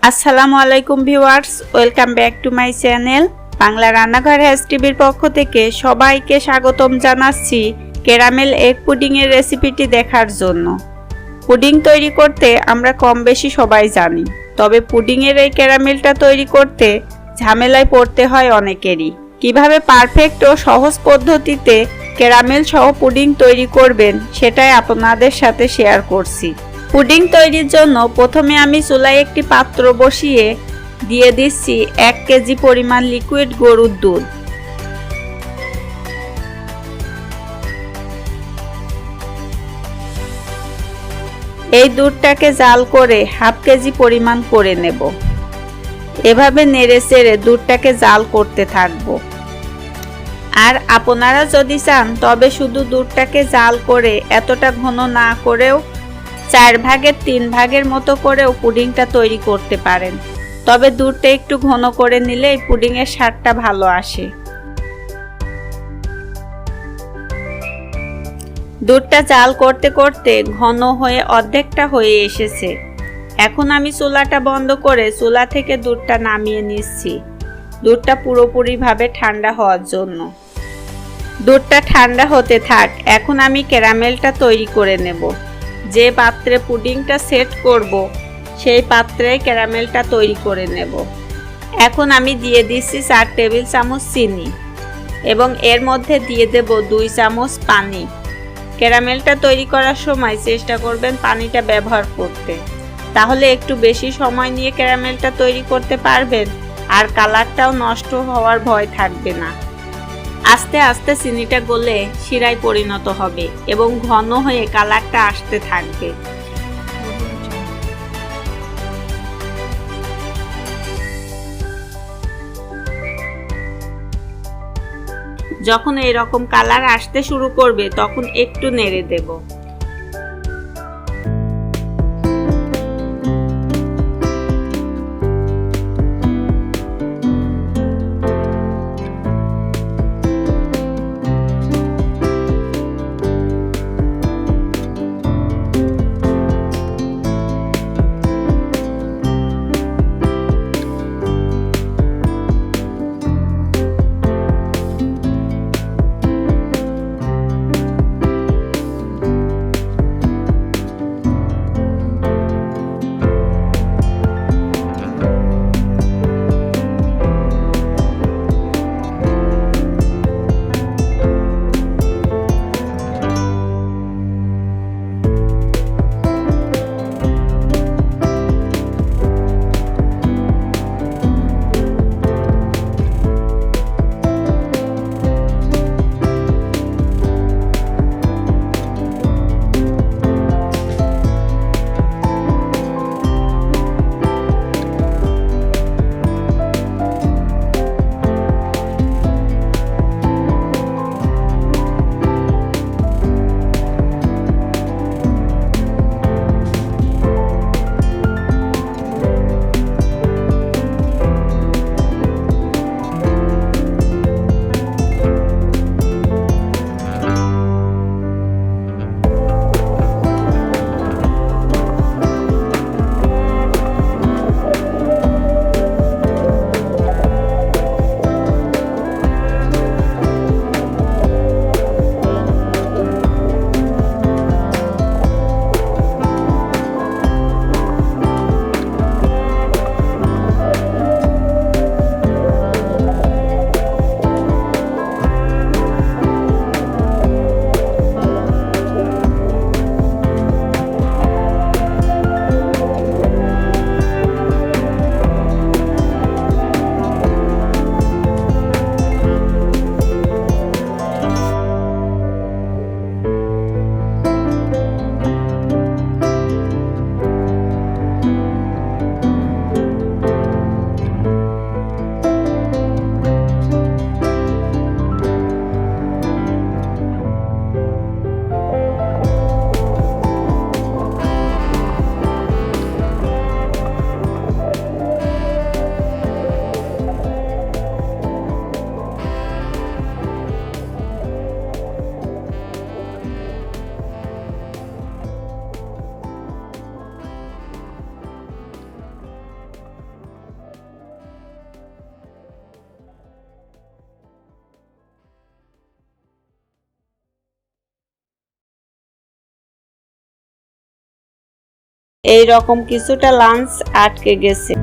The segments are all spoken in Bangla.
আসসালামু আলাইকুম viewers, welcome back to my channel Bangla রান্নাঘর রেসিপির পক্ষ থেকে সবাইকে স্বাগতম জানাচ্ছি ক্যারামেল এগ পুডিং এর রেসিপিটি দেখার জন্য। পুডিং তৈরি করতে আমরা কম বেশি সবাই জানি, তবে পুডিং এর এই ক্যারামেলটা তৈরি করতে ঝামেলায় পড়তে হয় অনেকেরই। কিভাবে পারফেক্ট ও সহজ পদ্ধতিতে ক্যারামেল সহ পুডিং তৈরি করবেন সেটাই আপনাদের সাথে শেয়ার করছি। পুডিং তৈরির জন্য প্রথমে আমি চুলায় একটি পাত্র বসিয়ে দিয়ে দিচ্ছি 1 কেজি পরিমাণ লিকুইড গরুর দুধ। এই দুধটাকে জাল করে হাফ কেজি পরিমাণ করে নেব। এভাবে নেড়ে চেড়ে দুধটাকে জাল করতে থাকবো। আর আপনারা যদি চান তবে শুধু দুধটাকে জাল করে এতটা ঘন না করেও 4 ভাগের 3 ভাগের মতো করেও পুডিংটা তৈরি করতে পারেন, তবে দুধটা একটু ঘন করে নিলে এই পুডিংয়ের স্বাদটা ভালো আসে। দুধটা জাল করতে করতে ঘন হয়ে অর্ধেকটা হয়ে এসেছে। এখন আমি চুলাটা বন্ধ করে চুলা থেকে দুধটা নামিয়ে নিচ্ছি, দুধটা পুরোপুরিভাবে ঠান্ডা হওয়ার জন্য। দুধটা ঠান্ডা হতে থাক। এখন আমি ক্যারামেলটা তৈরি করে নেব। যে পাত্রে পুডিংটা সেট করব সেই পাত্রে ক্যারামেলটা তৈরি করে নেব। এখন আমি দিয়ে দিচ্ছি 4 টেবিল চামচ চিনি এবং এর মধ্যে দিয়ে দেব 2 চামচ পানি। ক্যারামেলটা তৈরি করার সময় চেষ্টা করবেন পানিটা ব্যবহার করতে, তাহলে একটু বেশি সময় নিয়ে ক্যারামেলটা তৈরি করতে পারবেন আর কালারটাও নষ্ট হওয়ার ভয় থাকবে না। আস্তে আস্তে চিনিটা গলে শিরায় পরিণত হবে এবং ঘন হয়ে কালারটা আসতে থাকবে। যখন এরকম কালার আসতে শুরু করবে তখন একটু নেড়ে দেব। এই রকম কিছুটা লাঞ্চ আটকে গেছে।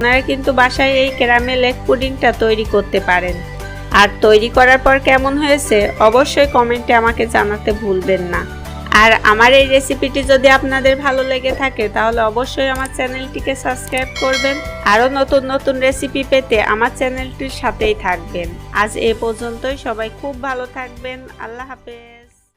আপনারা কিন্তু বাসায় এই ক্যারামেল এগ পুডিংটা তৈরি করতে পারেন। আর তৈরি করার পর কেমন হয়েছে অবশ্যই কমেন্টে আমাকে জানাতে ভুলবেন না। আর আমার এই রেসিপিটি যদি আপনাদের ভালো লেগে থাকে তাহলে অবশ্যই আমার চ্যানেলটিকে সাবস্ক্রাইব করবেন। আরও নতুন নতুন রেসিপি পেতে আমার চ্যানেলটির সাথেই থাকবেন। আজ এ পর্যন্তই, সবাই খুব ভালো থাকবেন। আল্লাহ হাফেজ।